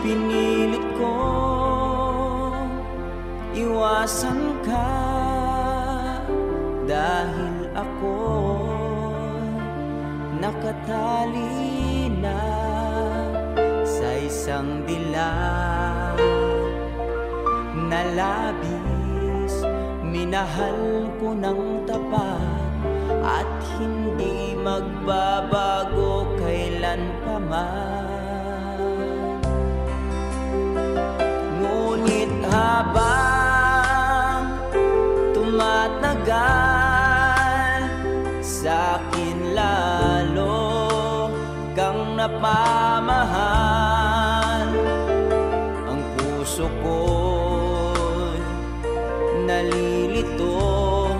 Pinilit ko iwasan ka dahil ako nakatali na sa isang dilag na labis. Minahal ko ng tapat at hindi magbabago kailan pa man. Ngunit habang tumatagal, sa'kin lalo kang napamahal. Ang puso ko'y nalilito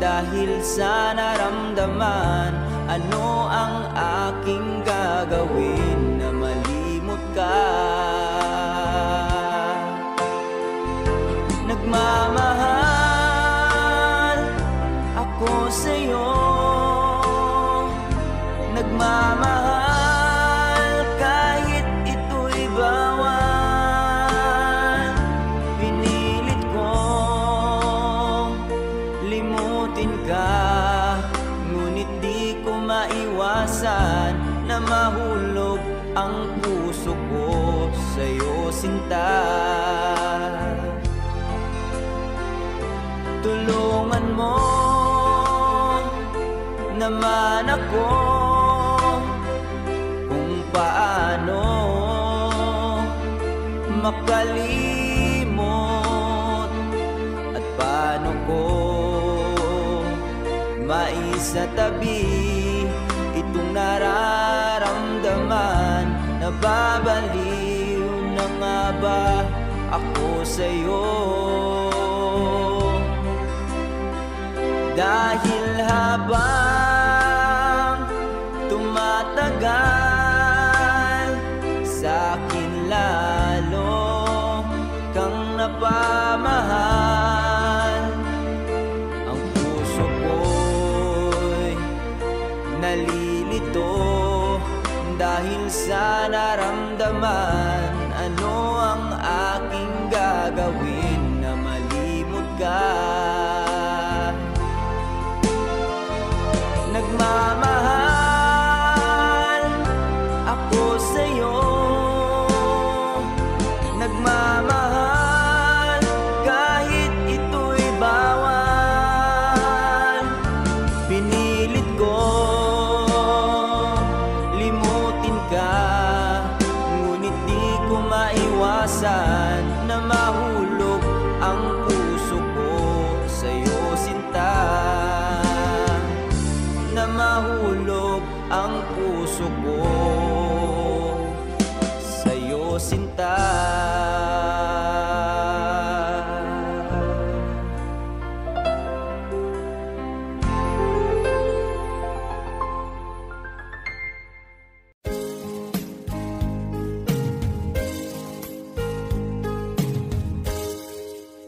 dahil sa naramdaman. Ano ang aking gagawin na malimot ka? Nagmamahal ako sa'yo, nagmamahal kahit ito'y bawal. Pinilit kong limutin ka, ngunit di ko maiwasan na mahulog ang puso ko sa'yo, sinta. Tulungan mo naman ako kung paano makalimot at paano ko maisatabi itong nararamdaman. Nababaliw na nga ba ako sa'yo? Dahil habang tumatagal, sa'kin lalo kang napamahal. Ang puso ko'y nalilito dahil sa naramdaman. Ano ang aking gagawin na malimot ka? Nagmamahal ako sa'yo, nagmamahal kahit ito'y bawal. Pinilit ko limutin ka, ngunit di ko maiwasan na mahulog ang puso ko sa'yo, sinta. Na mahulog ang puso ko sa'yo, sinta.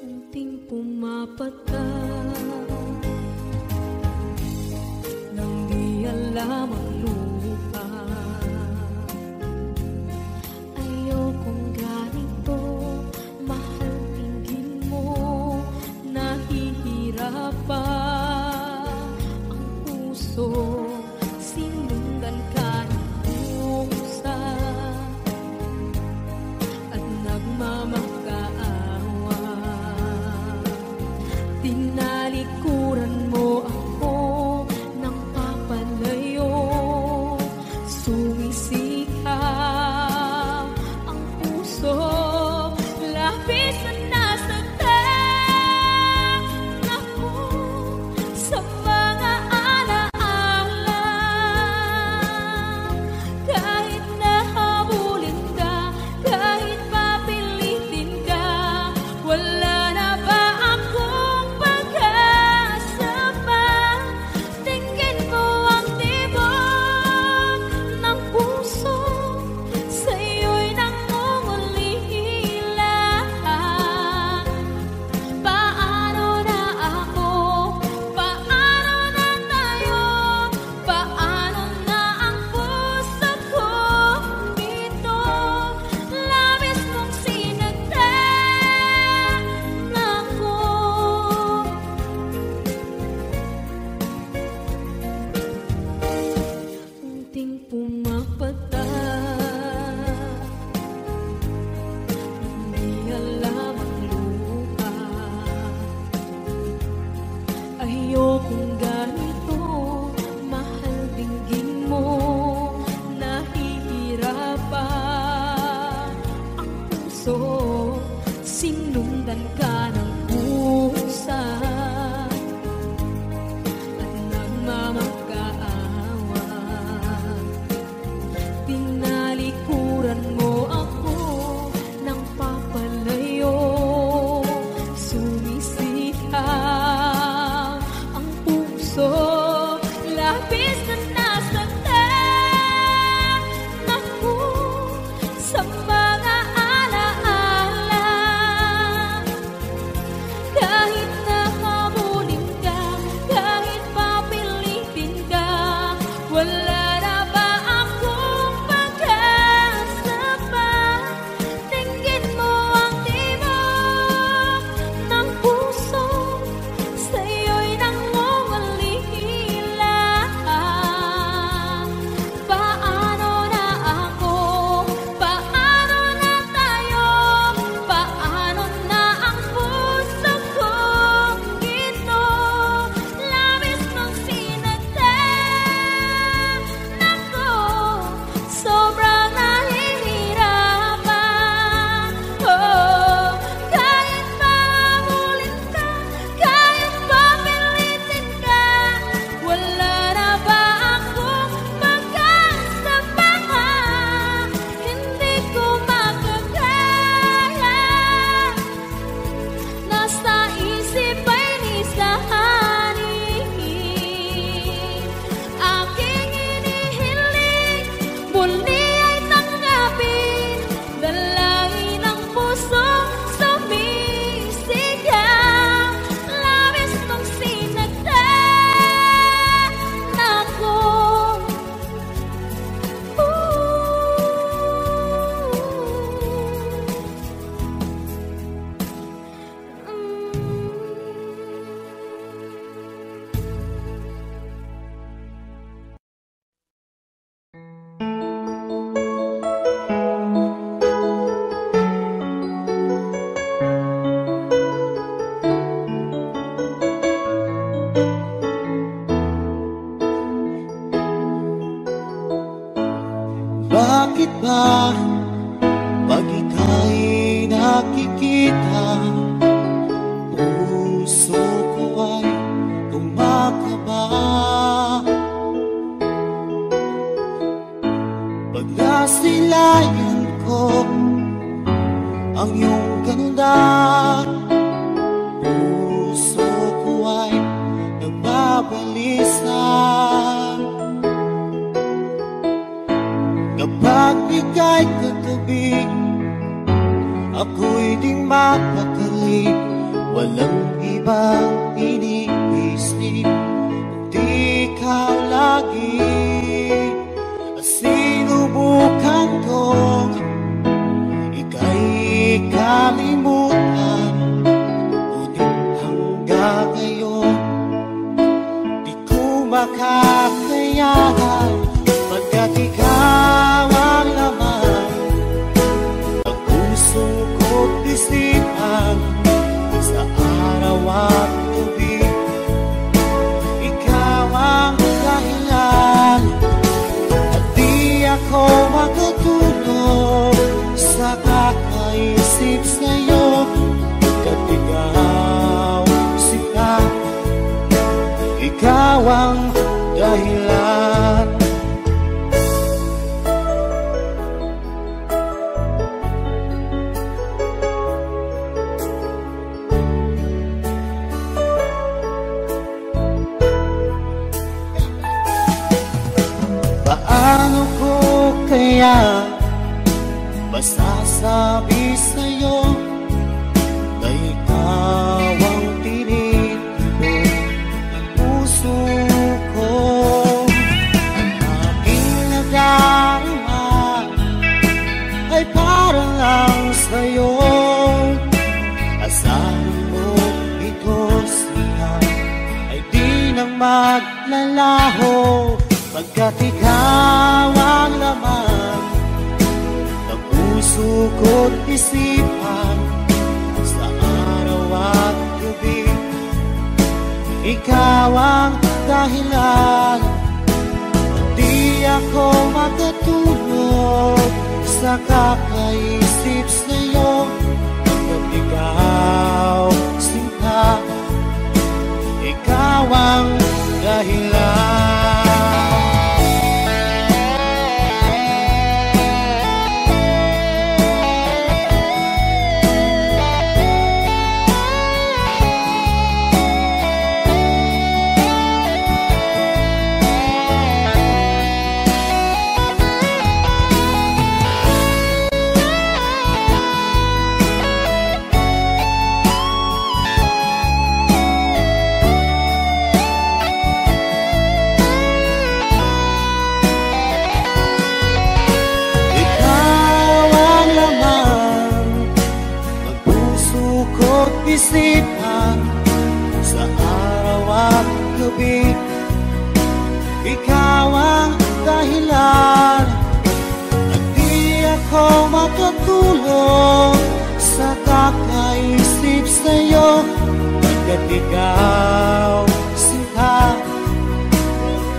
Unting pumapata alam ang lupa. Ayokong puso, sinundan ka ng pusa at nagmamagkaawa. Tinalikuran mo ako ng papalayo, sumisitaw ang puso, labis na nasaktan ako sa mga alaala. Kahit nahabulin ka, kahit papilitin ka, wala na ba akong pag-asa pa? Tingin mo ang timog ng puso, sa'yo'y nangungulila. Paano na ako? Paano na tayo? Paano na ang puso kong ito? Labis mong sinaktan ako, sobrang nahihirapan. Oh, kahit mahabulin ka, kahit papilitin ka, wala na ba akong pag-asa pa? Hindi ko makakaya, nasa isip ay nisahanin. Aking inihiling, muli ay tanggapin, dalangin ng puso sumisigaw. Labis mong sinaktan ako. Bakit ba pag ika'y nakikita, puso ko ay kumakaba? Pag nasilayan ko ang iyong ganda, puso ko ay nagbabalisa. Kapag ika'y katabi, ako'y di mapakali. Walang ibang iniisip, kundi ikaw lagi. Sinubukan kong ika'y kalimutan, ngunit hanggang ngayon di ko makakayanan. Pagkat ikaw ang laman ng puso ko't isipan, sa araw at gabi, ikaw ang dahilan. At di ako makatulog sa kakaisip sa'yo. At ikaw, sila, ikaw ang dahilan. Paano ko kaya masasabi sa'yo na ikaw ang tinitibok ng puso ko? Ang aking nadarama ay para lang sa'yo. Asahan mo ito siya ay di na maglalaho. Pagkat ikaw ang laman ng puso ko't isipan, sa araw at gabi, ikaw ang dahilan. Di ako makatulog sa kakaisip sa'yo. makatulong sa kakaisip sa'yo, pagkat ikaw sinta,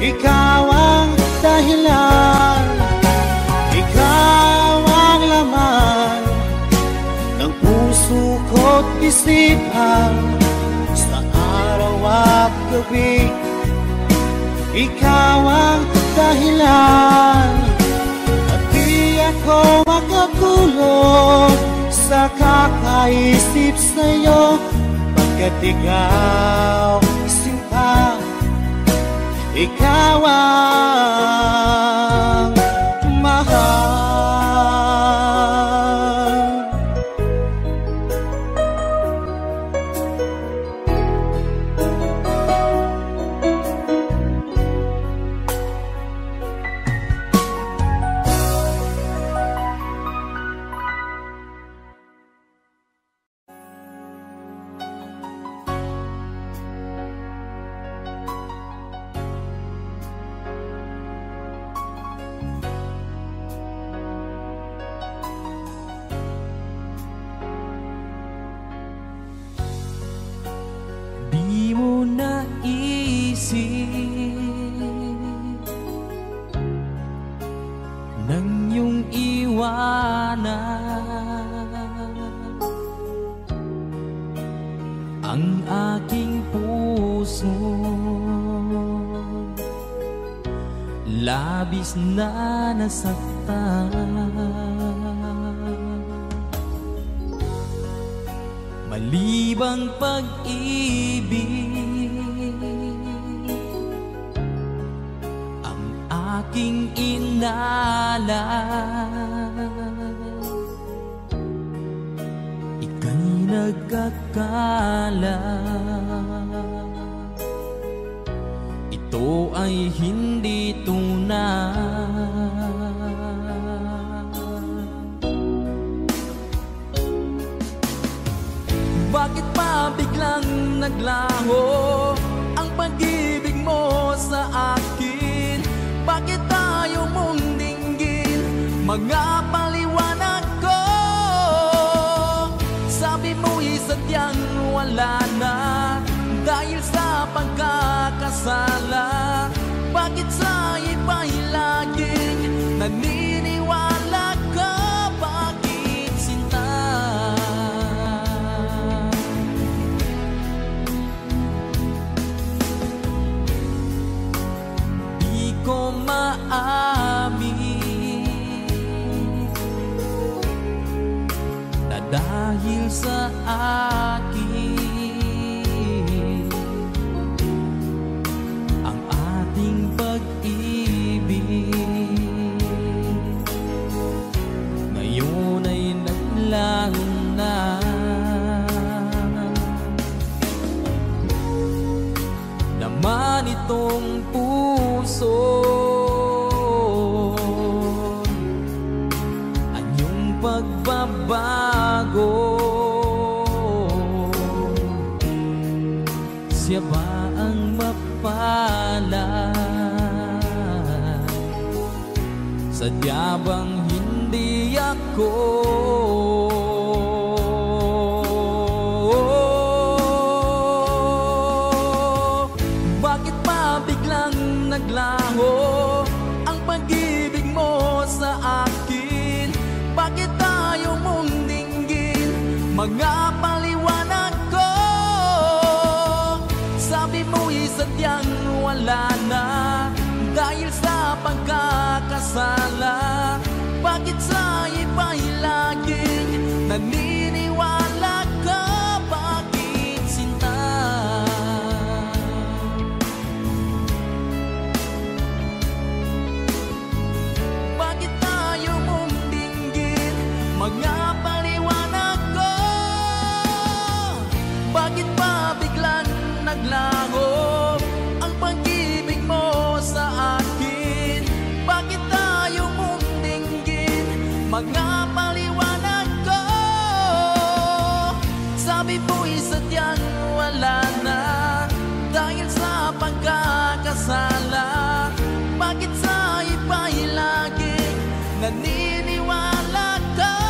ikaw ang dahilan, ikaw ang laman ng puso ko't isipan. Sa araw at gabi, ikaw ang dahilan, at di ako makatulog sa kakaisip sa'yo, pagkat ikaw sinta, ikaw ang mahal. nang iyong iwanan ang aking puso, labis na nasaktan. Malibang pag-ibig ang aking ika'y nagkakala, ito ay hindi tunay. Bakit pa biglang naglaho ang pag-ibig mo sa akin? Bakit tayo mong dinggin mga paliwanag ko? Sabi mo'y sadyang wala na dahil sa pagkakasala. Bakit sa iba'y laging naniniwala ka? Bakit sinta? Di ko maamin na dahil sa akin ang ating pag-ibig ngayon ay naglaho na. Naman itong puso anyong pagbabago, siya ba ang mapalad? Sadya bang hindi ako? Bakit pa biglang naglaho ang pag-ibig mo sa akin? Bakit tayo mong dinggin mga paliwanag ko? Sabi mo'y sadyang wala na dahil sa pagkakasala. Bakit sa iba'y laging naniniwala ka? Bakit sinta? Bakit tayo mong dinggin mga paliwanag ko? Bakit pa biglang naglaho ang pag-ibig mo sa akin? Bakit tayo mong dinggin mga paliwanag ko? Sabi mo'y sadyang wala na dahil sa pagkakasala. Bakit sa iba'y laging naniniwala ka?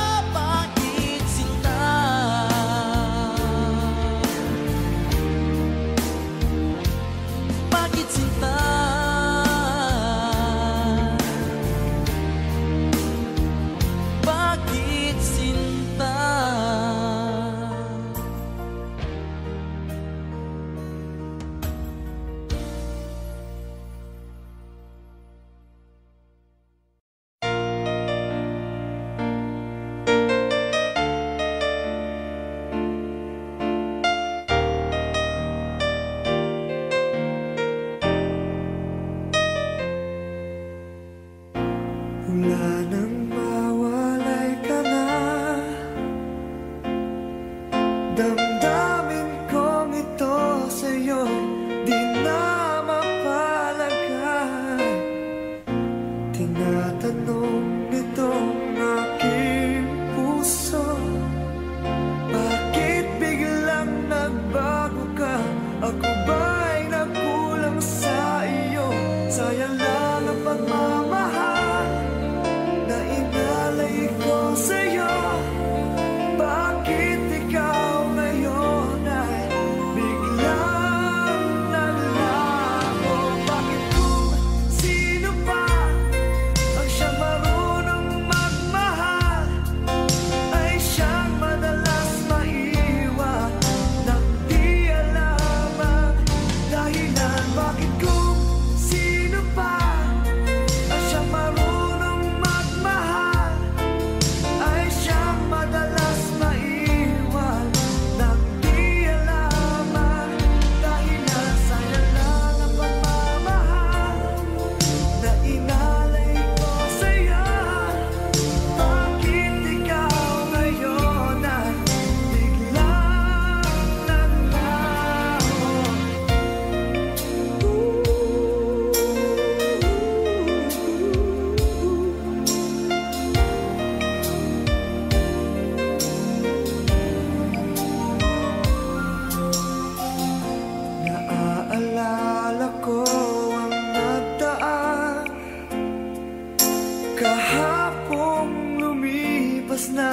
lumipas na,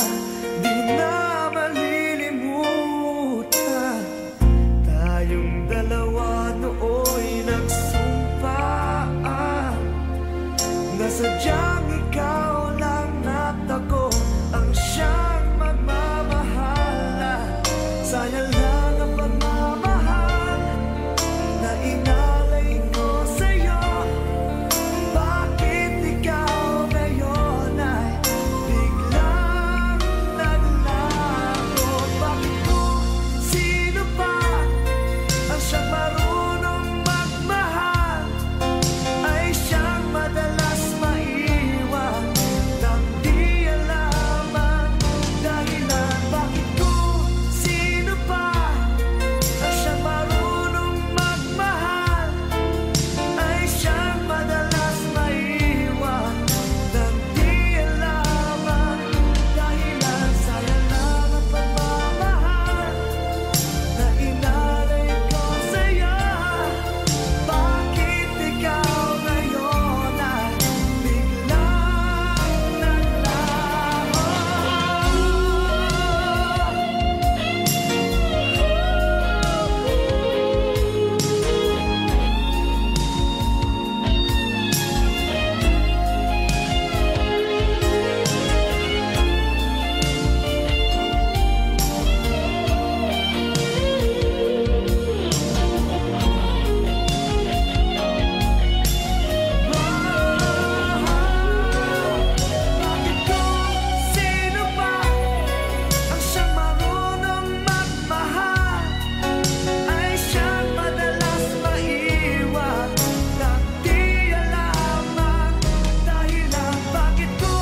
di na malilimutan. Tayong dalawa nooy nagsumpaan na sadyang ikaw lang at ako ang siyang magmamahal. Sayang lang ang pagmamahal na inalay ko sa'yo. Bakit ikaw ngayon ay biglang naglago? Bakit ko sino pa ang siyang marunong magmahal, ay siyang madalas maiwan nang di alam ang dahilan? Bakit ko sino pa ang siyang marunong magmahal, ay siyang madalas maiwan nang di alam ang dahilan? Sayang lang ang pagmamahal na inalay ko sa'yo. Bakit ikaw ngayon ay biglang naglaho? Bakit ko sino pa ang siyang marunong magmahal, ay siyang madalas maiwan nang di alam ang dahilan? Bakit ko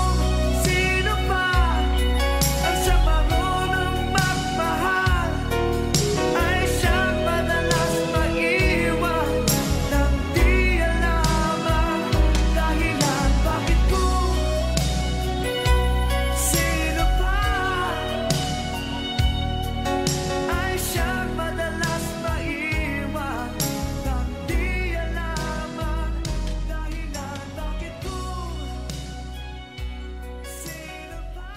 sino pa ang siyang marunong magmahal, ay siyang madalas maiwan nang di alam ang dahilan? Bakit ko sino pa ay siyang madalas maiwan nang di alam ang dahilan? Bakit ko sino pa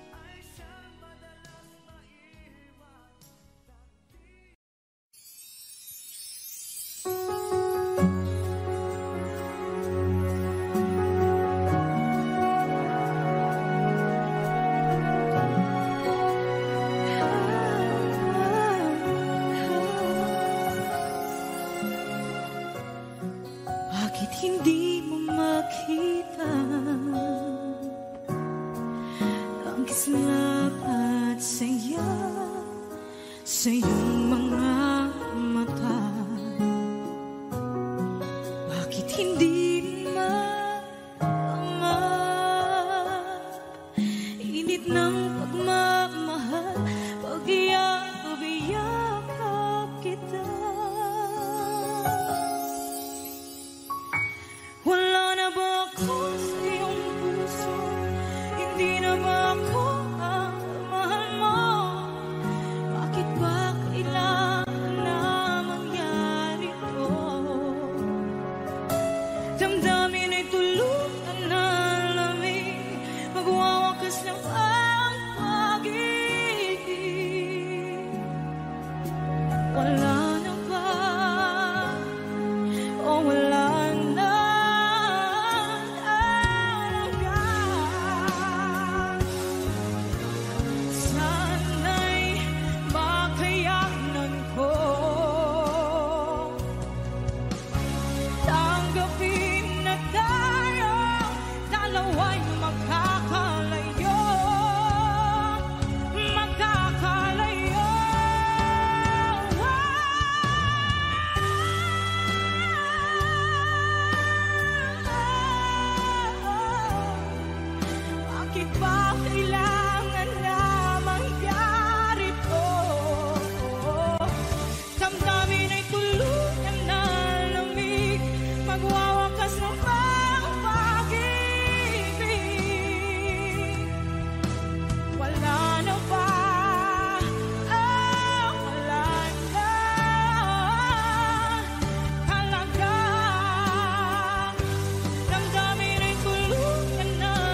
ay siyang madalas maiwan Bakit hindi mo makita ang kislap at saya sa iyong mga mata? Bakit hindi init ng pagmamahal pag iyakap kita? Wala na ba ako sa iyong puso? Hindi na ba ako ang mahal mo? Bakit ba kailangan na mangyari to? Damdamin ay tuluyan na lamig, magwawakas ng ang pag-ibig. Wala na ba? O wala na talaga? Sana'y makayanan ko tanggapin na tayo dalawa'y magkakalayo. Bakit ba kailangan na mangyari to? Damdamin ay tuluyan na lamig, magwawakas ng pag-ibig. Wala na ba? Wala na talaga. Damdamin ay tuluyan na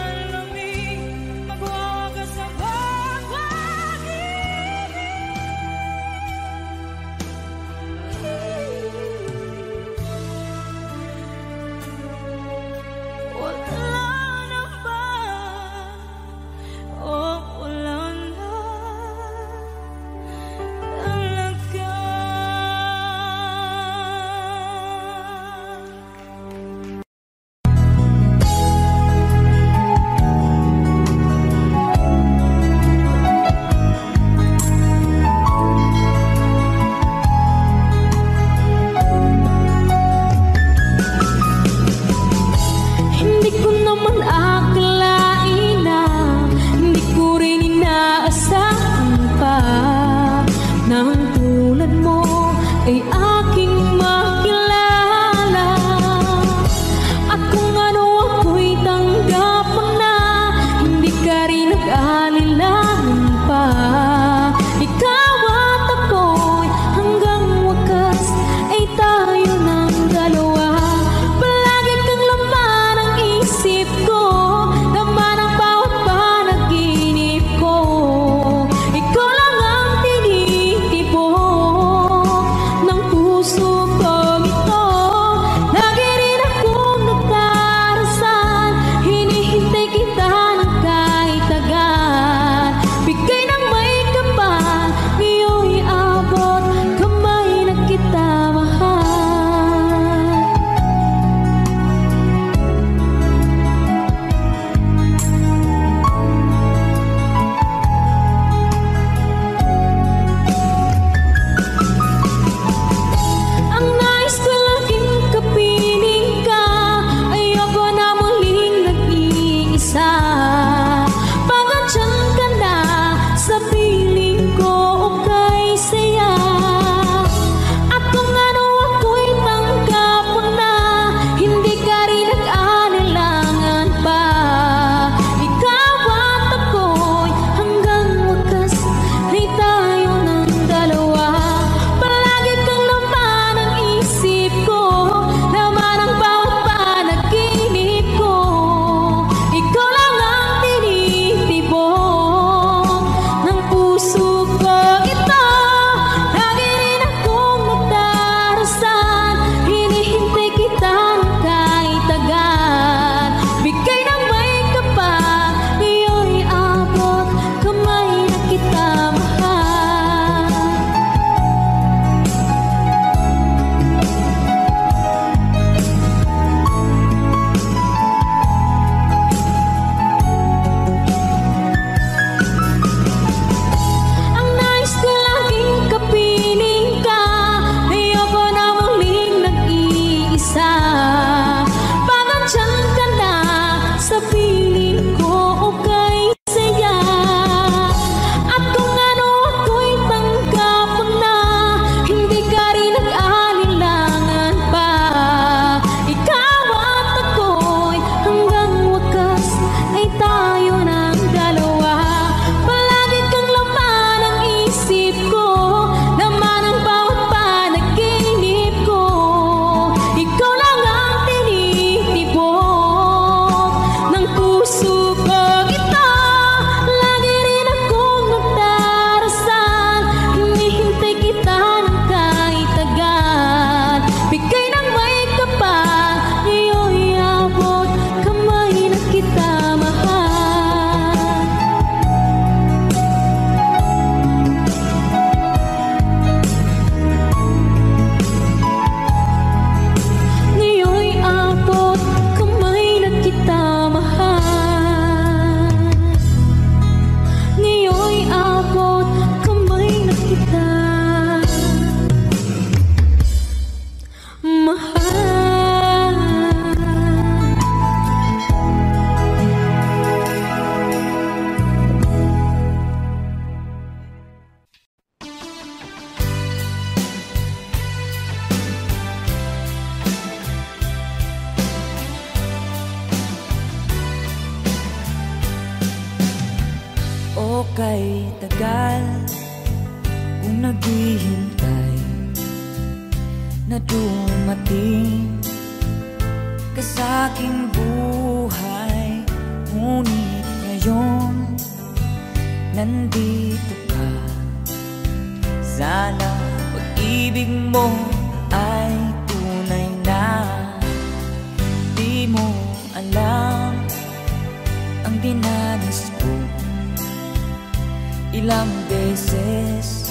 piling ko okay saya. At kung ano ako'y tanggap na, hindi ka rin nag-alinlangan pa. Ikaw at ako'y hanggang wakas ay tayo ng dalawa. Palagi kang laman ang isip ko, laman ang bawat panaginip ko. Ikaw lang ang tinitibok ng puso ko. Ito, lagi rin akong nagdarasal, hinihintay kita ng kahit tagal. Bigay ng may kapal, ngayon'y abot kamay na kita mahal. Ngayon'y abot kamay na kita mahal. Ngayon'y abot kamay na kita mahal. O kay tagal kung naghihintay na dumating ka sa aking buhay, ngunit ngayon nandito ka. Sana pag-ibig mo ay tunay na. Di mo alam ang dinanas ko. Ilang beses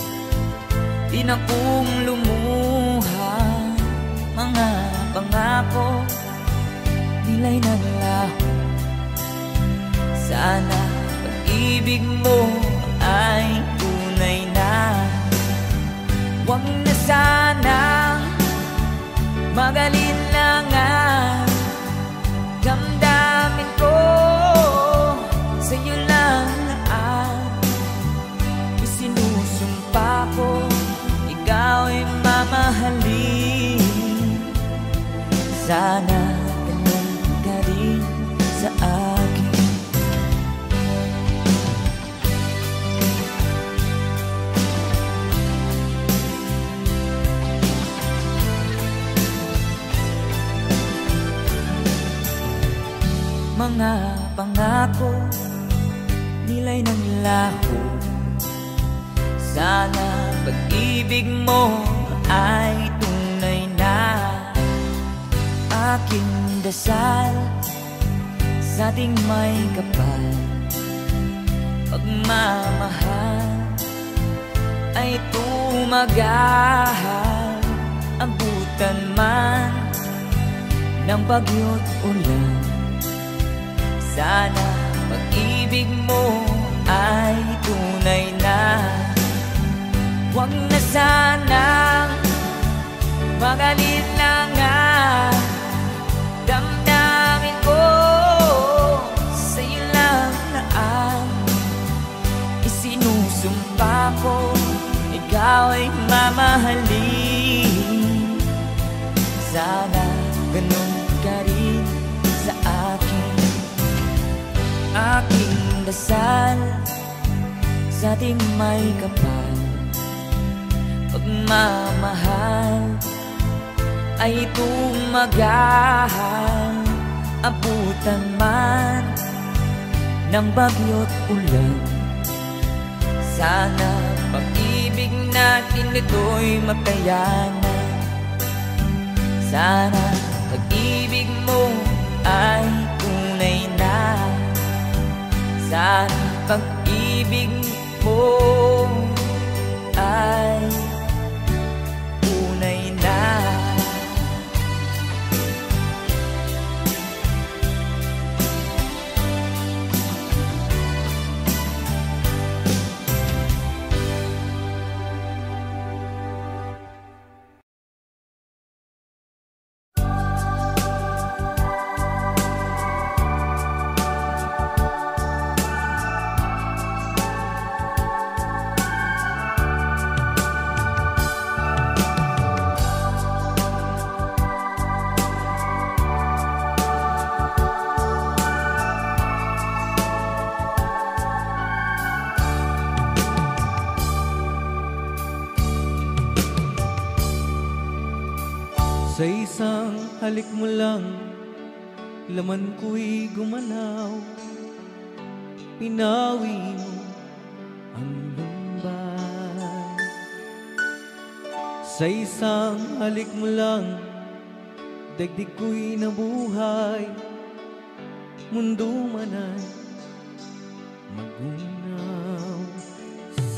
din akong lumuha, mga pangako nila'y naglaho. Sana pag-ibig mo ay tunay na. Huwag na sanang mag-alinlangan, damdamin ko sa'yo lang ang isinusumpa ko. Ikaw ay mamahalin, sana ganun ka rin sa akin. Mga pangako nila'y naglaho. Sana pag-ibig mo ay tunay na. Aking dasal sa ating may kapal, pagmamahal ay tumagahal. Abutan man ng bagyo't ulan, sana pag-ibig mo ay tunay na. Huwag na sanang mag-alinlangan, damdamin ko sa'yo lang na ang isinusumpa ko. Ikaw ay mamahalin, sana ganun ka rin sa akin. Aking dasal sa ating may kapal, pagmamahal ay tumagahal. Abutan man ng bagyo't ulan, sana pag-ibig natin ito'y makayanan. Sana pag-ibig mo ay tunay na. Sana pag-ibig mo ay tunay na. halik mo lang, laman ko'y gumalaw. Pinawi mo ang lumbay. Sa isang halik mo lang, daigdig ko'y nabuhay. Mundo man ay magunaw.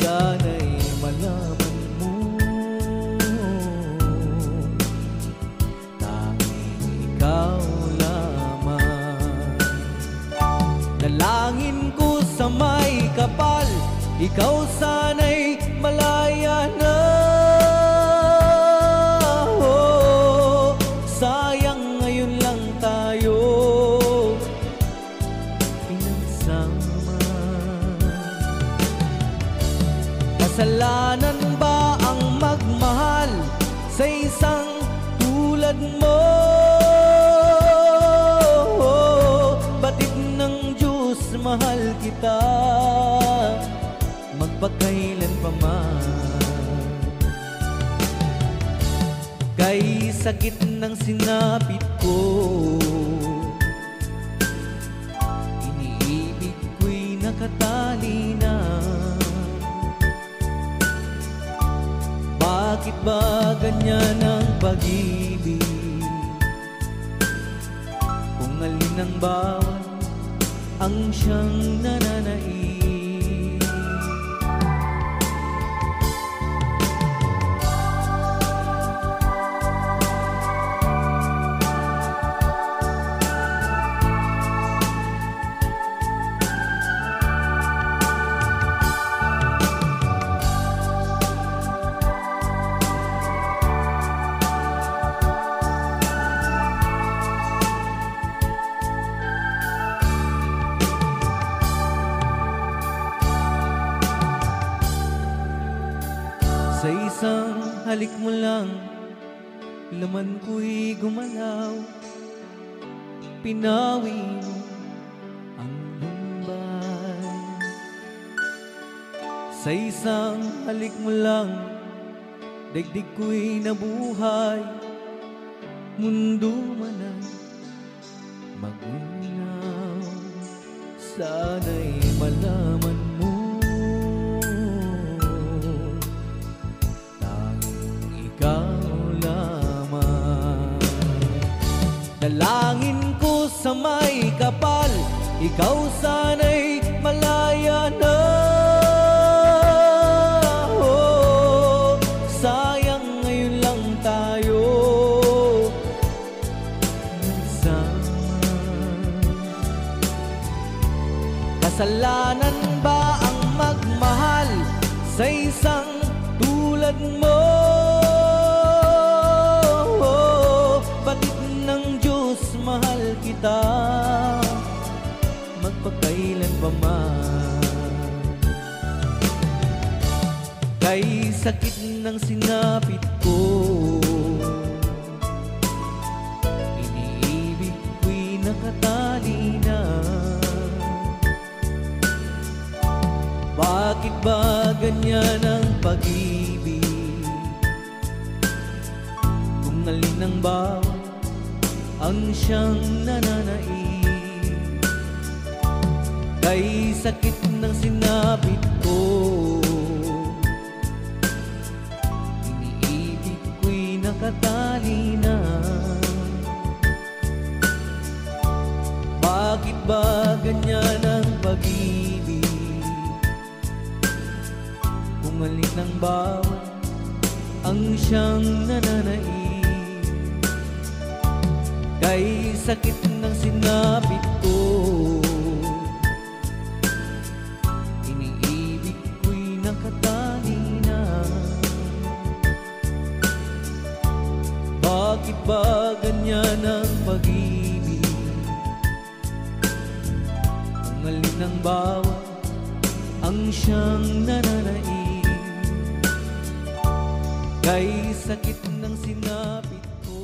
Sana'y malaman mo, tanging ikaw lamang. Dalangin ko sa may kapal, ikaw sana'y malaya na. Oh, sayang ngayon lang tayo pinagsama. Kasalanan ba ang magmahal sa isang tulad mo? Batid ng Diyos, mahal kita magpakailan pa man. Kay sakit ng sinapit ko, iniibig ko'y nakatali na. Bakit ba ganyan ang pag-ibig? Kung alin ang bawat ang siyang nananaig. Sa isang halik mo lang, laman ko'y gumalaw. Pinawi mo ang lumbay. Sa isang halik mo lang, daigdig ko'y nabuhay. Mundo man ay magunaw. Sana'y malaman mo, ikaw lamang. Dalangin ko sa may kapal, ikaw sana'y malaya na. Oh, sayang ngayon lang tayo nagsama. Kasalanan ba ang magmahal sa isang tulad mo? Batid ng Diyos, mahal kita magpakailan pa man. Kay sakit ng sinapit ko, iniibig ko'y nakatali na. Bakit ba ganyan ang pag-ibig? Kung alin ang bawat ang siyang nananaig. Kay sakit ng sinapit ko, iniibig ko'y nakatali na. Bakit ba ganyan ang pag-ibig? Kung alin ang bawat ang siyang nananaig. Kay sakit ng sinapit ko, iniibig ko'y nakatali na. Bakit ba ganyan ang pag-ibig? Kung alin ang bawat ang siyang nananaig. Kay sakit ng sinapit ko.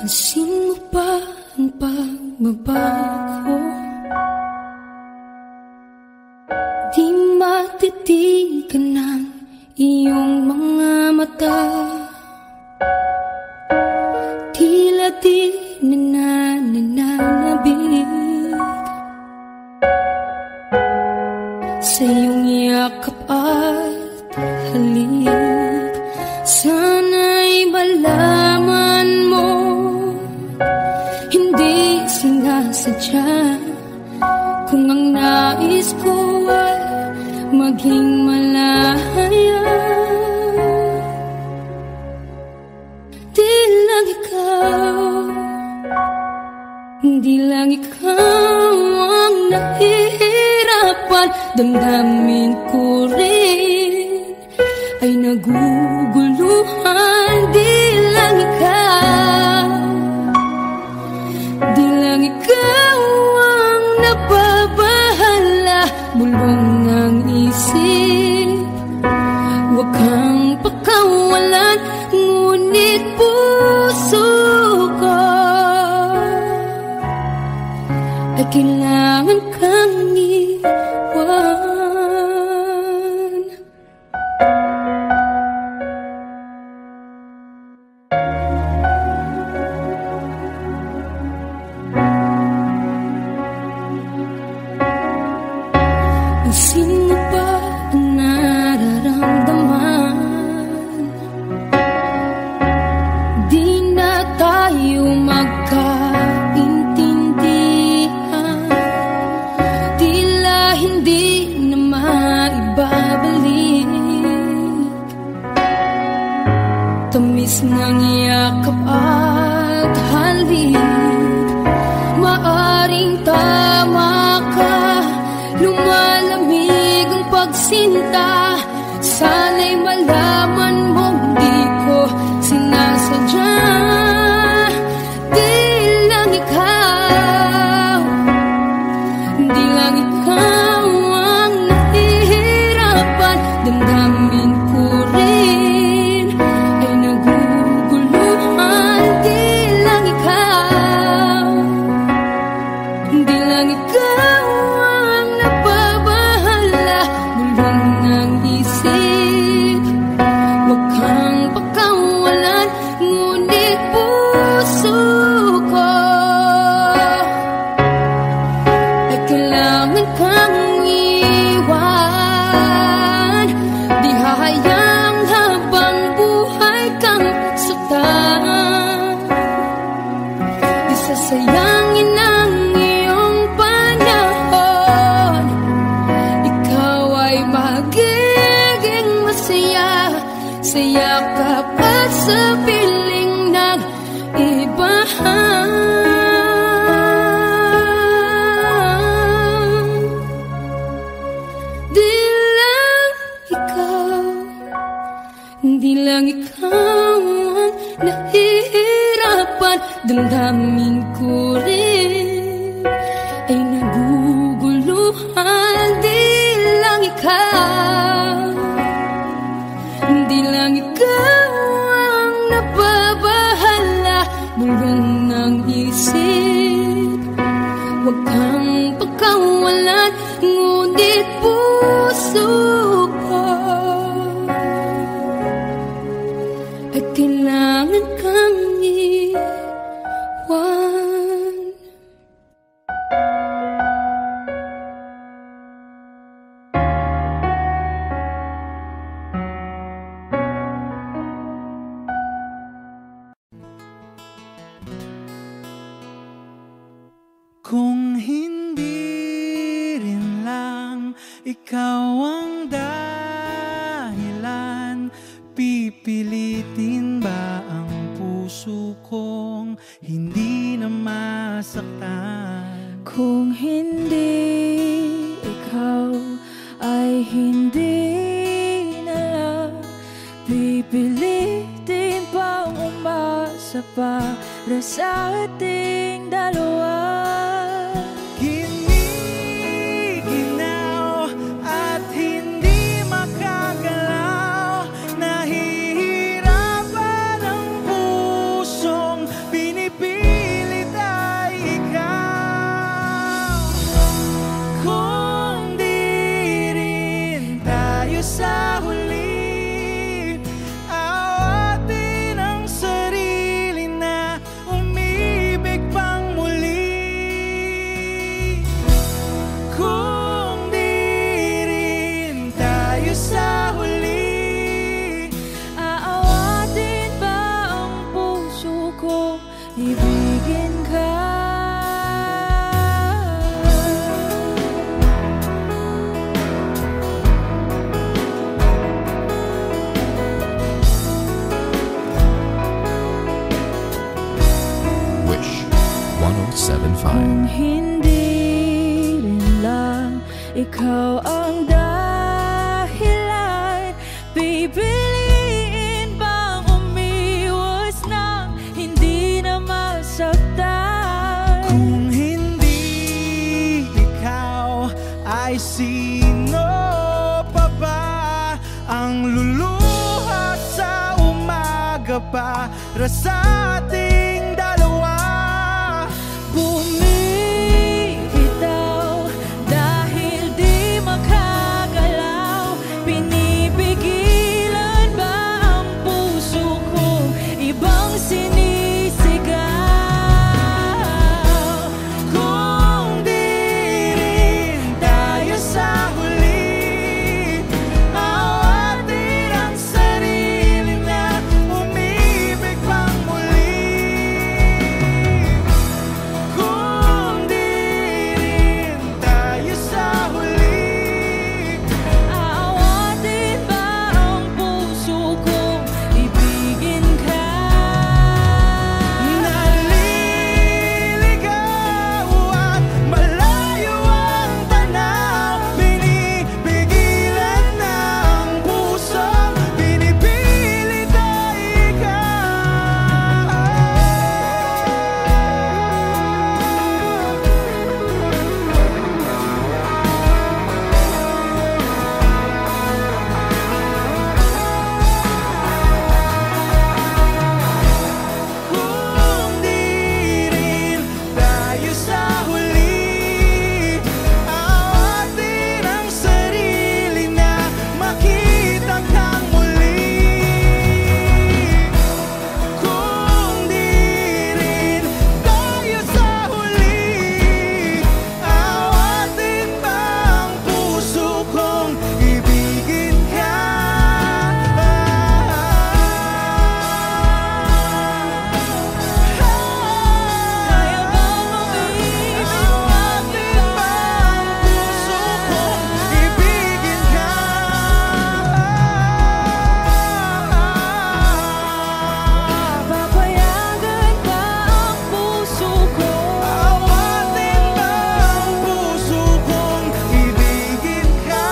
Pansin mo ba ang pagbabago? Di matitigan ng iyong mga mata. Tila di nananabig sa iyong yakap at halik. Sana'y malaman mo, hindi sinasadya. Kung ang nais ko ay maging malaya, di lang ikaw ang nahihirapan. Damdamin ko rin ay naguguluhan. Di lang ikaw ang nababahala. Bulong ng isip, huwag kang pakawalan, ngunit puso ko ay kailangan kang iwan. Pansin mo ba ang nararamdaman? Di na tayo magkaintindihan. Tila hindi na maibabalik tamis ng yakap at halik. Maaring tama ka, lumalamig ang pagsinta. Sana'y malaman mong di ko sinasadya. Di lang ikaw ang nahihirapan. Damdamin ko rin ay naguguluhan. Di lang ikaw ang nababahala. Bulong ng isip, huwag kang pakawalan, ngunit puso ko ay kailangan kang iwan. Di hahayang habang buhay kang saktan. Di sasayangin ang iyong panahon. Ikaw ay magiging masaya sa yakap at sa piling ng ibahan. Di lang ikaw ang nahihirapan. Damdamin ko rin ay naguguluhan. Di lang ikaw ang nababahala. Bulong ng isip, huwag kang pakawalan, ngunit puso ko ay kailangan kang iwan. Kung hindi rin lang ikaw ang dahilan, pipilitin ba ang puso kong hindi na masaktan? Kung hindi ikaw ay hindi na lang, pipilitin bang umasa para sa ating dalawa? Pinipili ibigin ka. Wish 107.5. Kung hindi rin lang ikaw ang dahilan, pipiliin bang umiwas na hindi na masaktan? Kung hindi ikaw, ay sino pa ba ang luluha sa umaga para sa ating dalawa? Bumibitaw dahil di makagalaw, pinipigilan ba ang puso ko ibang sinisigaw? Kung di rin tayo sa huli, awatin ang sarili na umibig pang muli. Kung di rin tayo sa huli, Aawatin ba ang puso kong ibigin ka? naliligaw at malayo ang tanaw, binibigilan ng puso, pinipilit ay ikaw. Kung di rin tayo sa huli, awatin ang sarili na makita kang muli. Kung di rin tayo sa huli, awatin ba ang puso kong ibigin ka? Kaya bang umibig Awatin ba ang puso kong ibigin ka? Papayagan ba ang puso ko? Awatin ba ang puso kong ibigin ka?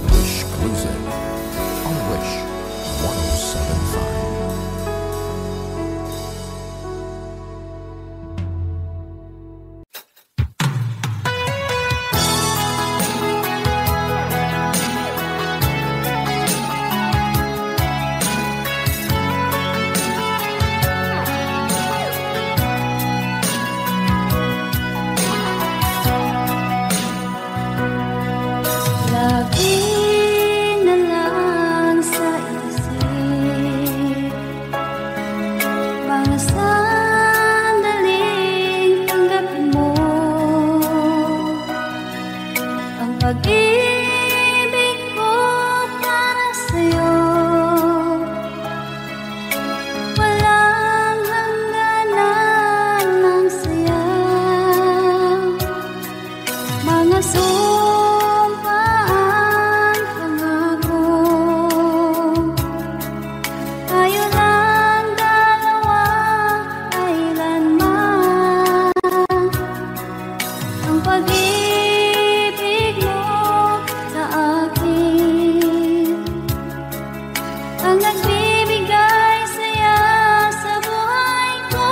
Wish Cruiser on Wish 107.5. Lagi na lang sa isip mga sandaling tanggapin mo ang pag-ibig ko para sa'yo. Walang hangganan ng saya, mga sumpaan, pangako. Tayo lang dalawa, kailanman. Ang pag-ibig mo sa akin ang nagbibigay saya sa buhay ko.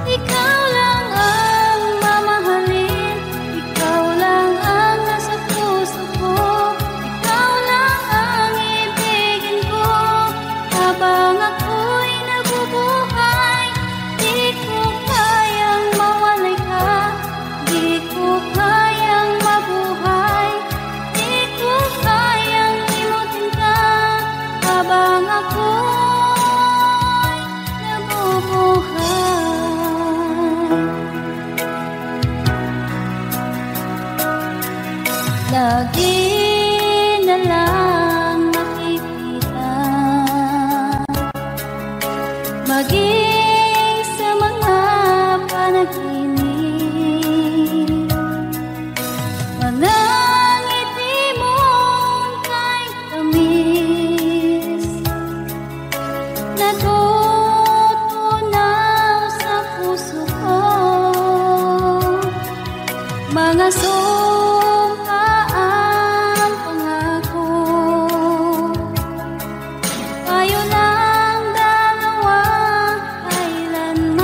Ikaw lang ang mamahalin, ikaw lang ang nasa puso ko, ikaw lang ang ibigin ko habang ako'y nabubuhay. maging sa mga panaginip. Mga ngiti mong kay tamis, natutunaw sa puso ko. Mga sumpaang pangako, tayo lang dalawa kailanman.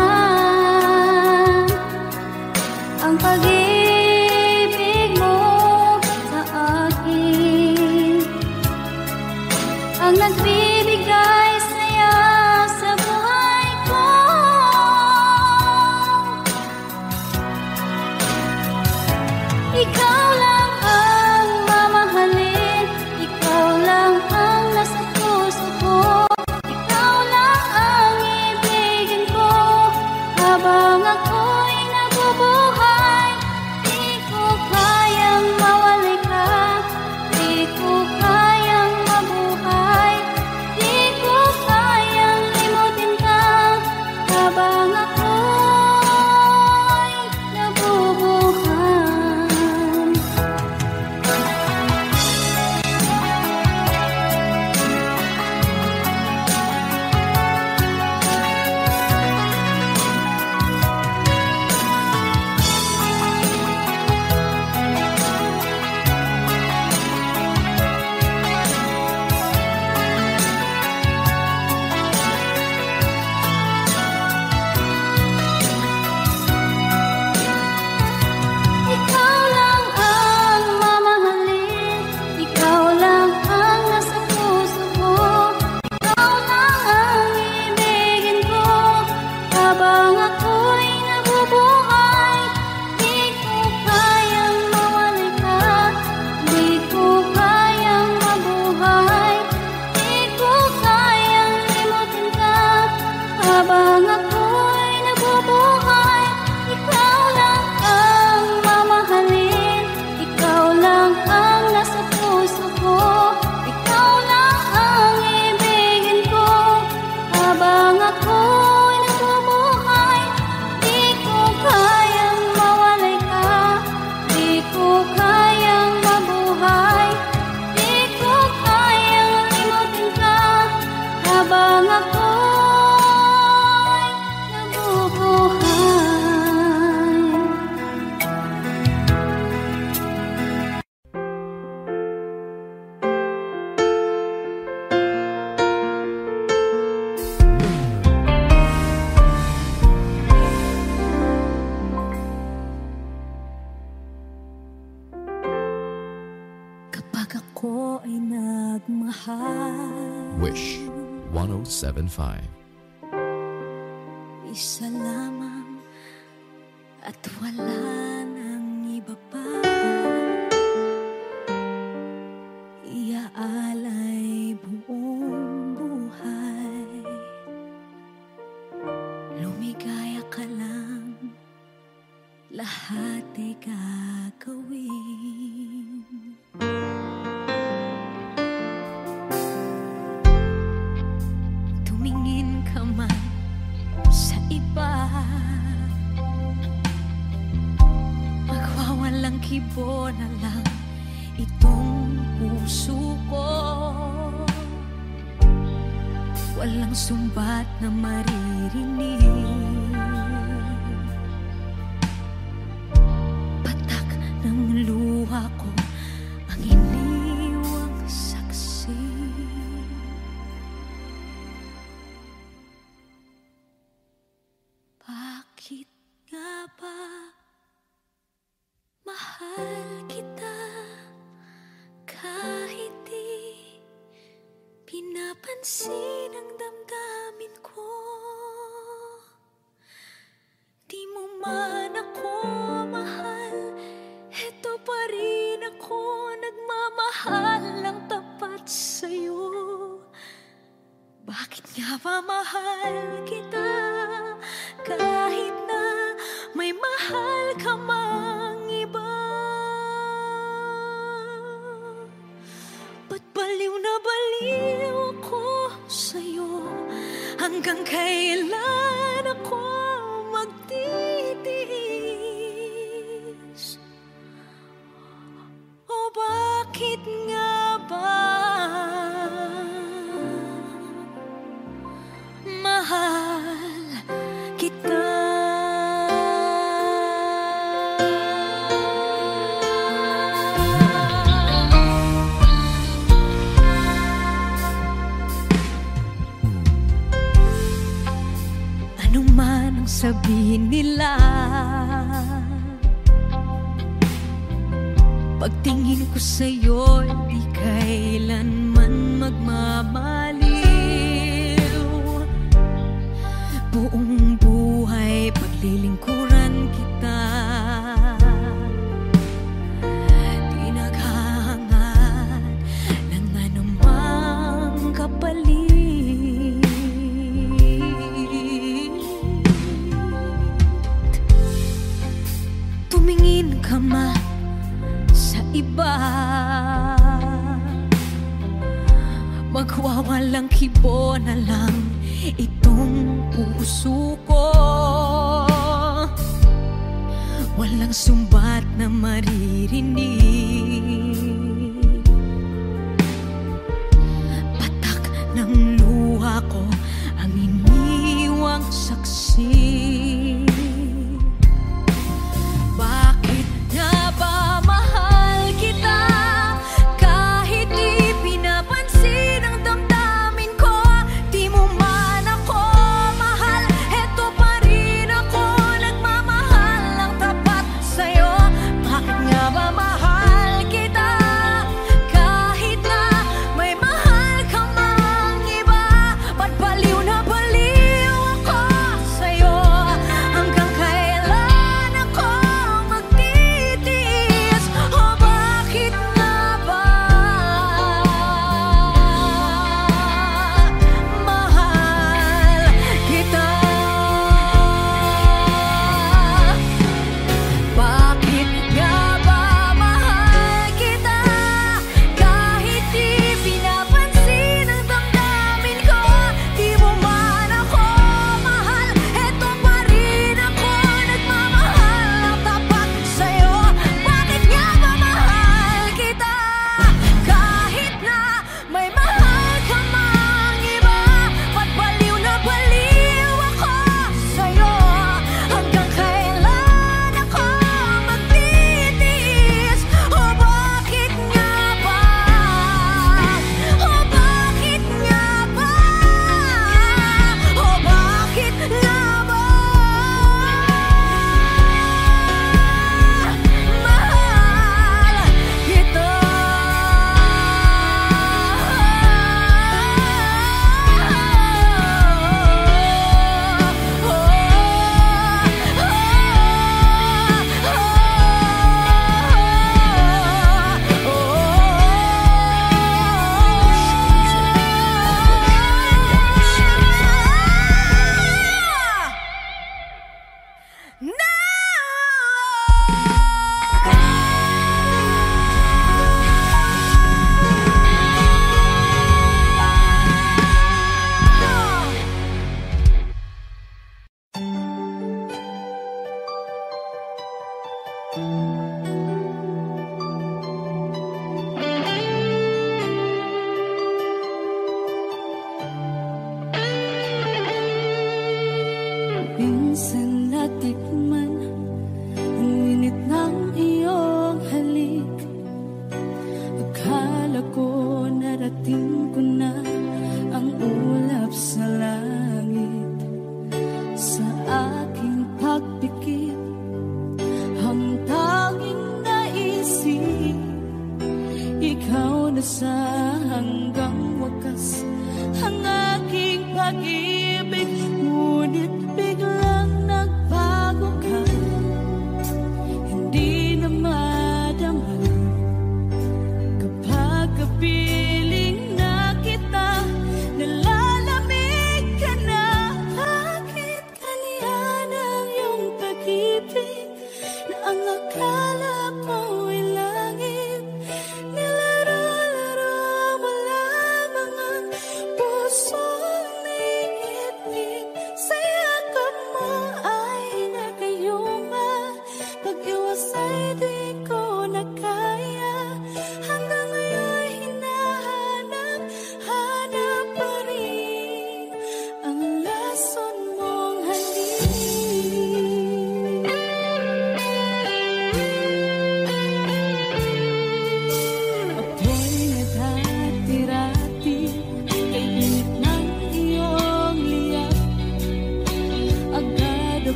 Ang pag-ibig mo sa akin ang nagbibigay saya sa buhay ko. Ikaw lang ang mamahalin, ikaw lang ang nasa puso ko. Ikaw lang ang ibigin ko habang ako'y nabubuhay. Di ko kayang mawalay ka, di ko kayang mabuhay, di ko kayang limutin ka habang ako'y nabubuhay. Ikaw lang ang mamahalin, ikaw lang ang nasa puso ko. Ikaw lang ang ibigin ko habang ako'y nabubuhay. Di ko kayang mawalay ka, di ko kayang mabuhay, di ko kayang limutin ka habang ako'y nabubuhay. Ikaw lang ang mamahalin, ikaw lang ang nasa puso ko. Ikaw lang ang ibigin ko habang ako'y nabubuhay. Di ko kayang mawalay ka, di ko kayang mabuhay, di ko kayang limutin ka habang ako'y nabubuhay. Kapag ako ay nagmahal, Wish 1075. isa lamang at wala nang iba pa. Iaalay buong buhay, lumigaya ka lang, lahat ay gagawin. Tumingin ka man sa iba, magwawalang kibo na lang itong puso ko. Walang sumbat na maririnig, patak ng luha ko ang iniwang saksi. Bakit nga ba mahal kita kahit di pinapansin ang damdamin ko? Di mo man ako mahal, eto pa rin ako nagmamahal ng tapat sa'yo. Bakit nga ba mahal kita kahit na may mahal ka mang iba? Ba't baliw na baliw ako sa'yo? Hanggang kailan ako magtitiis? O bakit nga ba mahal kita? Ano man ang sabihin nila, pagtingin ko sa'yo, di kailanman magmamaliw. Buong buhay paglilingkuran kita, di naghahangad ng anumang kapalit. Tumingin ka man sa iba, magwawalang kibo na lang itong puso ko. Walang sumbat na maririnig, patak ng luha ko ang iniwang saksi. Bakit nga ba mahal kita? Kahit di pinapansin ang damdamin ko, di mo man ako mahal, eto pa rin ako nagmamahal ng tapat sa'yo. Bakit nga ba mahal kita? Kahit na may mahal ka mang iba, ba't baliw na baliw ako sa'yo? Hanggang kailan ako magtitiis? O bakit nga ba mahal kita? Bakit nga ba mahal kita? Kahit di pinapansin ang damdamin ko, di mo man ako mahal, eto pa rin ako nagmamahal ng tapat sa'yo. Bakit nga ba mahal kita? Kahit na may mahal ka mang iba, ba't baliw na baliw ako sa'yo? Hanggang kailan ako magtitiis? O bakit nga ba? O bakit nga ba? O bakit nga ba mahal kita? Minsan natikman ang init ng iyong halik. Akala ko narating ko na ang ulap sa langit. Sa aking pagpikit, ang tanging naisip, ikaw na sa hanggang wakas ang aking pag-ibig. Ngunit biglang nagbago ka.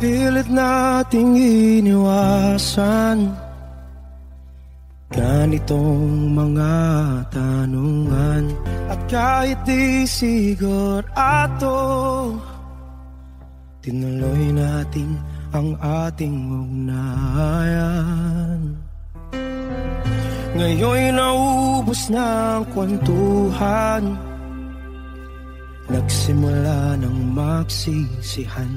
pilit nating iniwasan ganitong mga tanungan. At kahit di sigurado, tinuloy natin ang ating ugnayan. Ngayon'y naubos na ang kwentuhan, nagsimula ng magsisihan.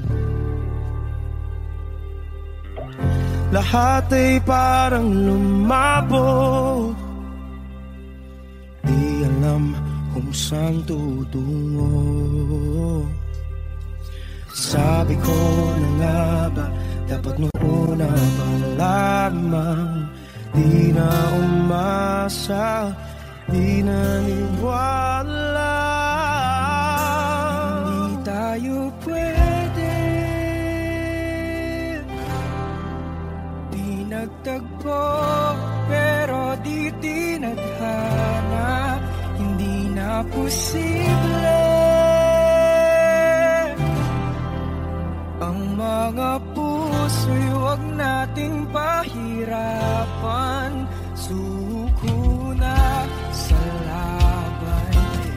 Lahat ay parang lumabo, di alam kung saan tutungo. Sabi ko na nga ba, dapat nung una pa lamang, di na umasa, di naniwala. Hindi tayo pwede, di nagtagpo, pero di tinadhana. Hindi na posible ang mga puso'y huwag nating pahirapan. Suko na sa laban,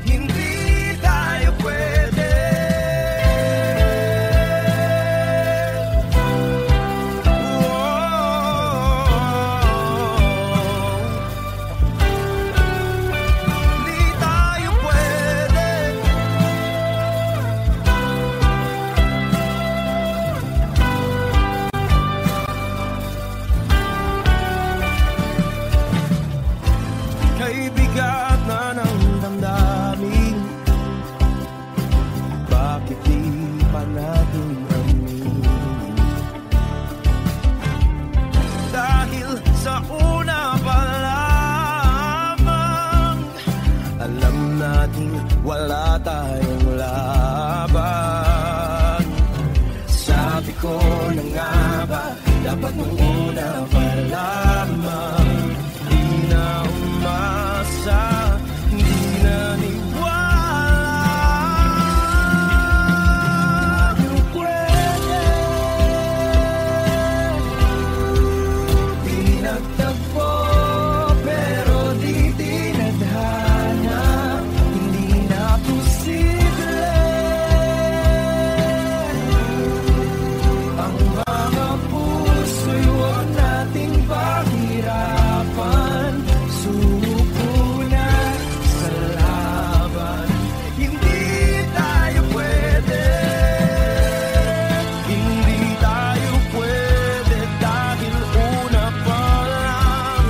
hindi tayo pwede. Hindi tayo pwede. Kay bigat na ng damdamin, bakit di pa natin aminin? Dahil sa una pa lamang, alam natin wala tayong laban. Sabi ko na nga ba, dapat nung una pa lamang, di na umasa, di naniwala. Tayo pwede, di nagtagpo, pero di tinadhana. Hindi na posible ang mga puso'y huwag nating pahirapan. Suko na sa laban, hindi tayo pwede. Hindi tayo pwede dahil una pa lang,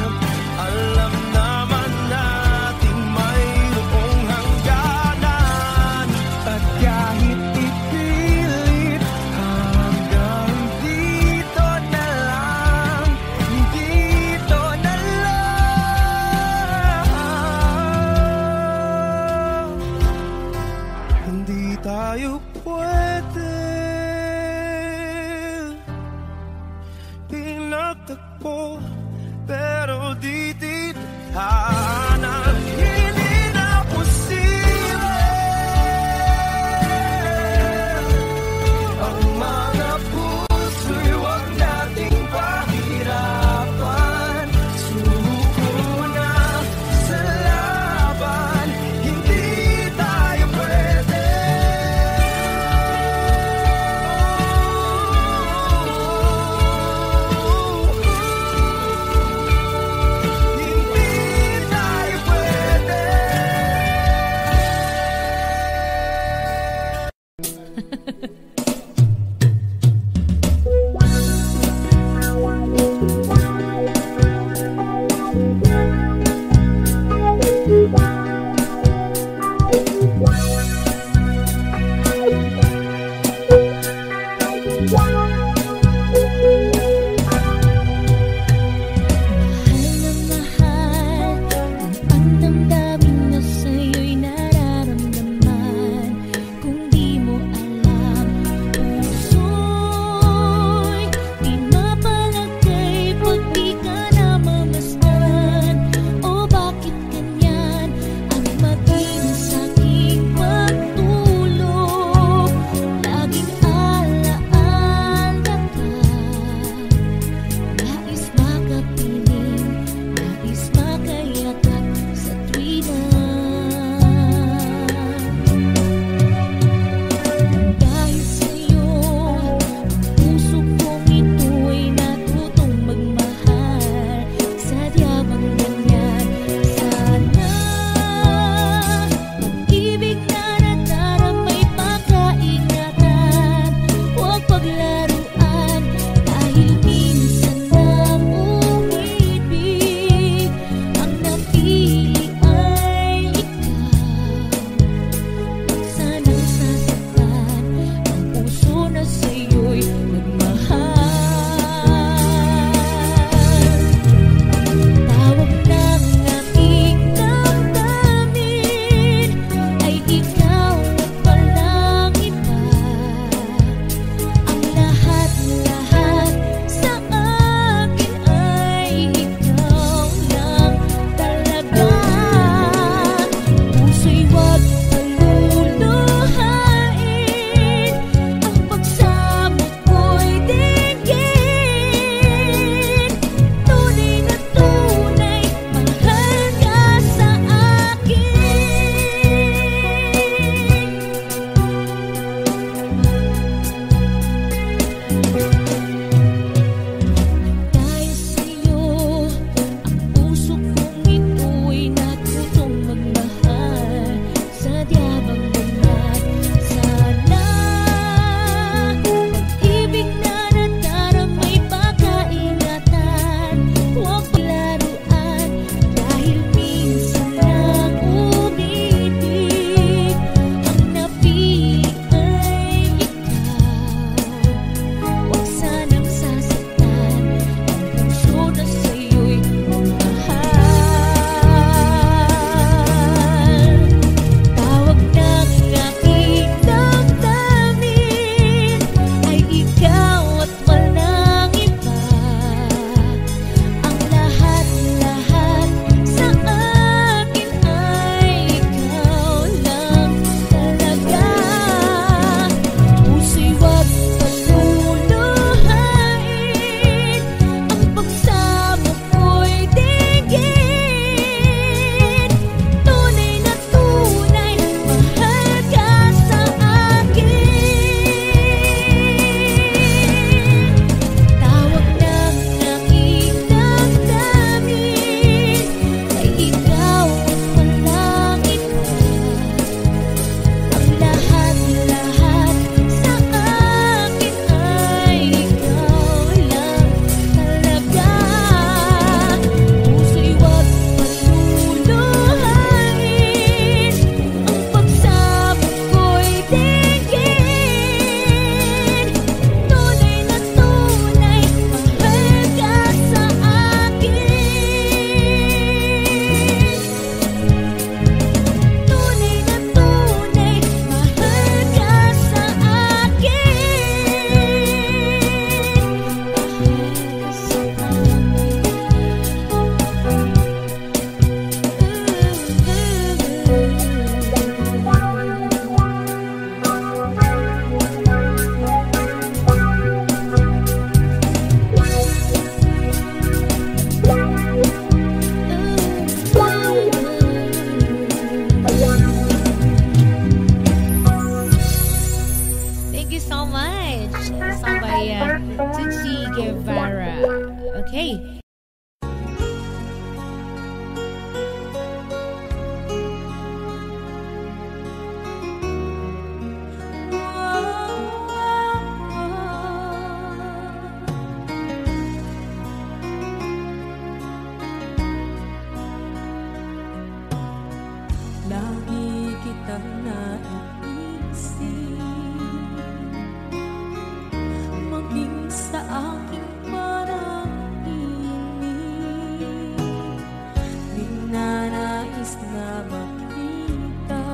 alam naman natin mayroong hangganan. At kahit ipilit, hanggang dito na lang, dito na lang. Hindi tayo pwede, pinagtagpo, pero di tinadhana. Hindi na posible ang mga puso'y huwag nating pahirapan. Suko na sa laban, hindi tayo pwede. Hindi tayo Okay. Lagi kitang naiisip, maging sa aking parang inip. Di na nais na makita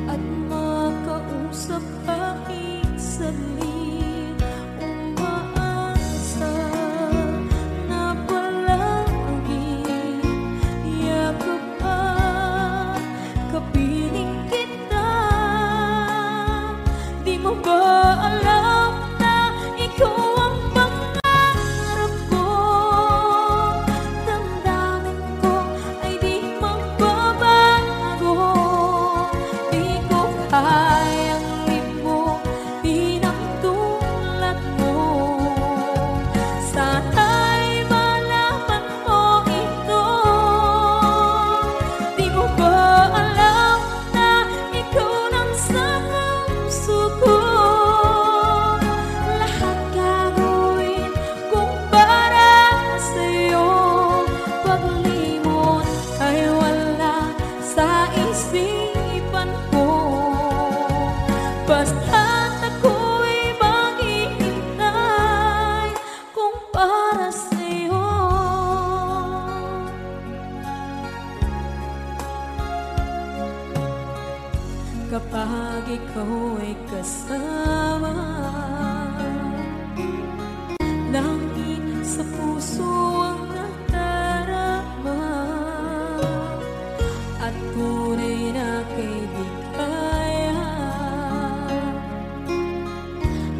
at makausap kahit saglit. Umaasa na palagi yakap at kapiling kita. Di mo ba alam na ikaw ang pangarap ko? Damdamin ko ay di magbabago. Di ko kayang limutin ang tulad mo. Sana'y malaman mo ito. Di mo ba alam na ikaw lang sa puso ko? Lahat gagawin kung para sa'yo. Paglimot ay wala sa isipan ko. Basta't ako'y maghihintay kung para sa'yo. Kapag ikaw ay kasama, langit sa puso ang nadarama at tunay na kaibigan.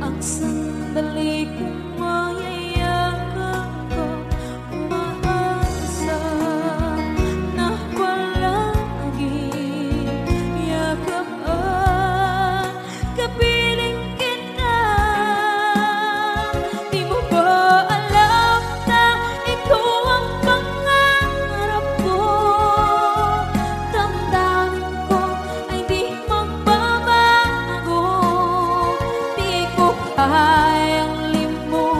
Ang sandali kong mayayakap ko, umaasa na palagi yakap at kapiling kita. Di mo ba alam na ikaw ang pangarap ko? Damdamin ko ay di magbabago. Di ko kayang limutin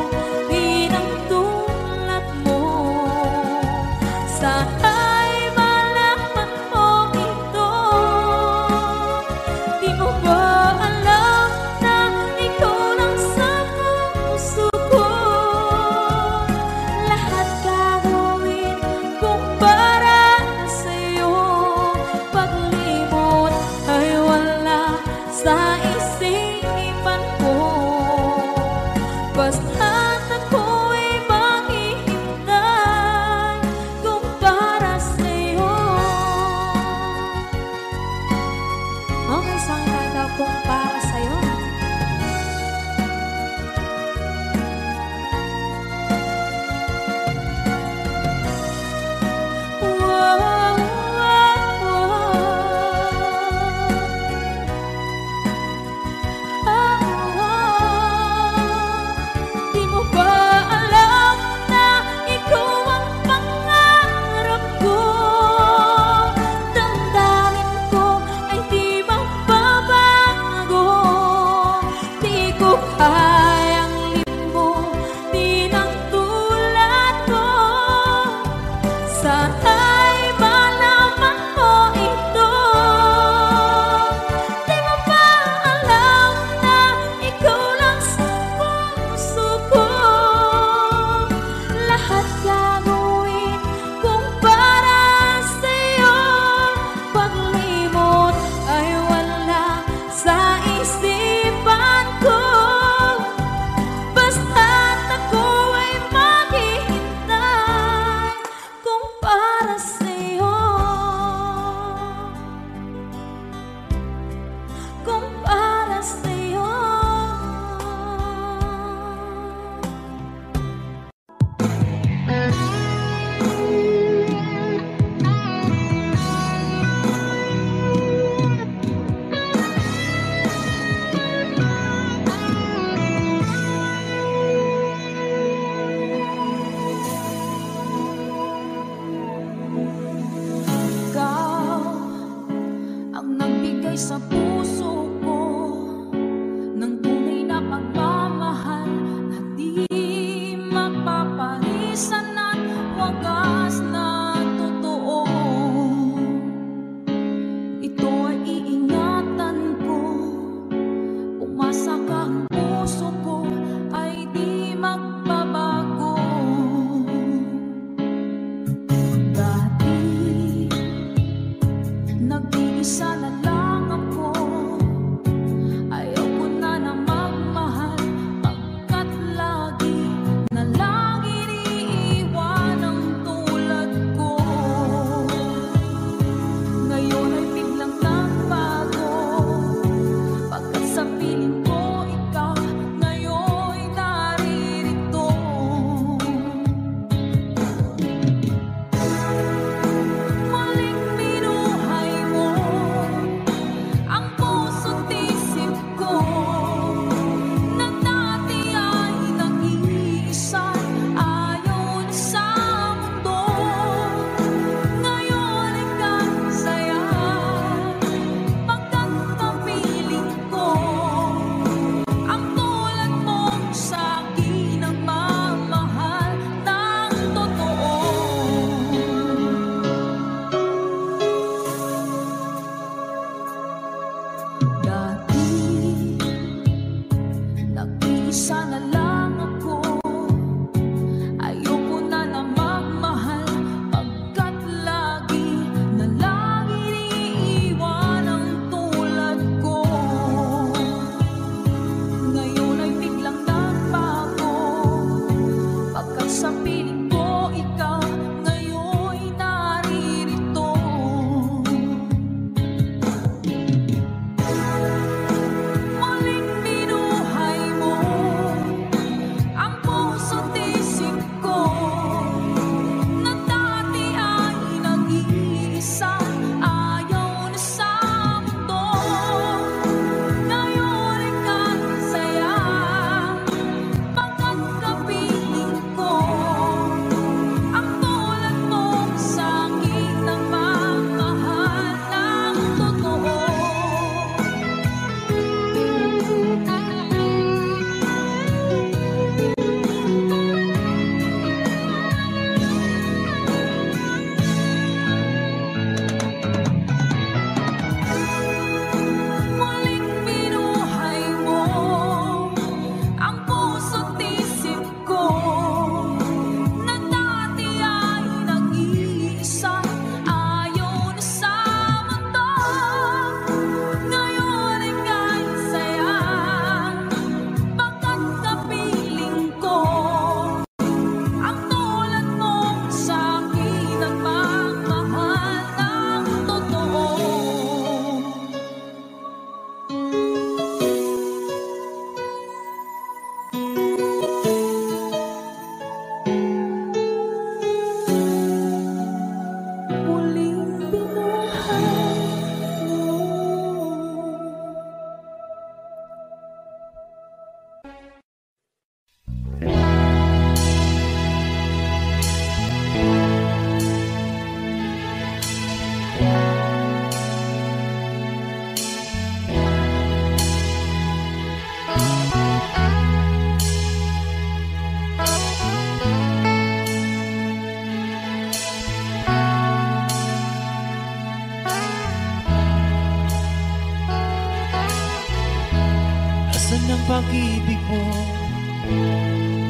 pag-ibig mo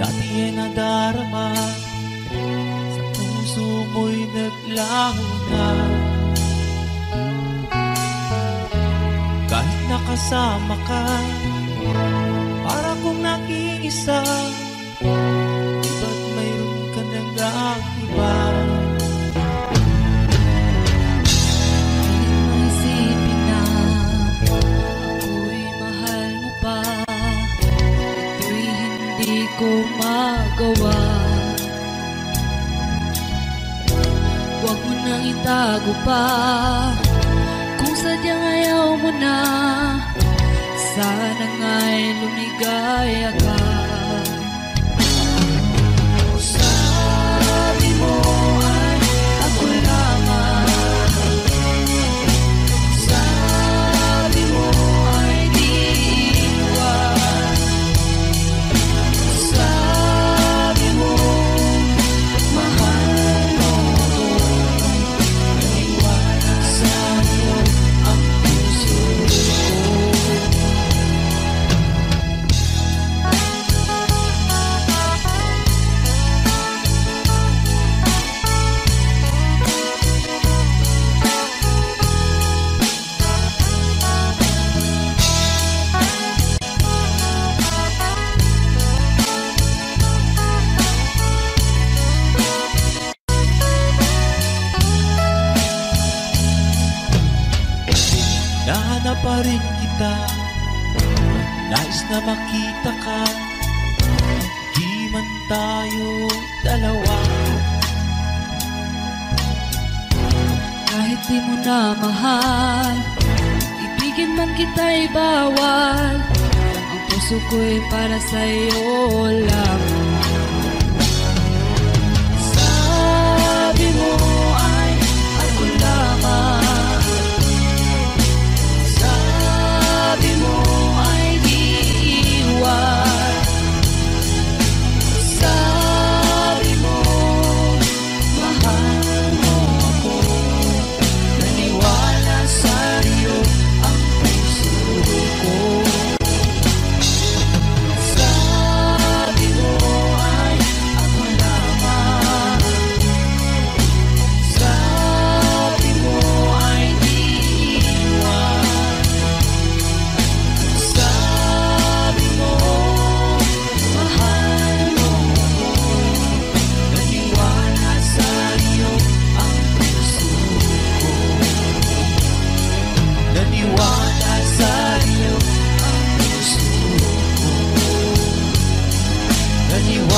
dati ay nadarama, sa puso mo'y naglaho na. Kahit nakasama ka, para kong nag-iisa, iba't mayroon ka nang iba. Isipin na ako'y mahal mo pa, ito'y hindi ko magawa. Huwag mo nang itago pa, kung sadyang ayaw mo na, sana nga'y lumigaya ka. Sabi mo ay ako lamang, sabi mo ay di iwan, sabi mo mahal mo ko, naniwala sa'yo ang puso ko. Nahanap pa rin kita, nais na makita ka, di man tayo dalawa. Kahit di mo na mahal, ibigin man kita'y bawal, ang puso ko'y para sa'yo lamang. Sabi mo ay ako lamang, sabi mo ay di iwan, sabi mo mahal mo ako, naniwala sa'yo ang puso ko. Sabi mo ay ako lamang, sabi mo ay di iwan, sabi mo mahal mo ako, naniwala sa'yo ang puso ko. Naniwala sa'yo ang puso ko. Naniwala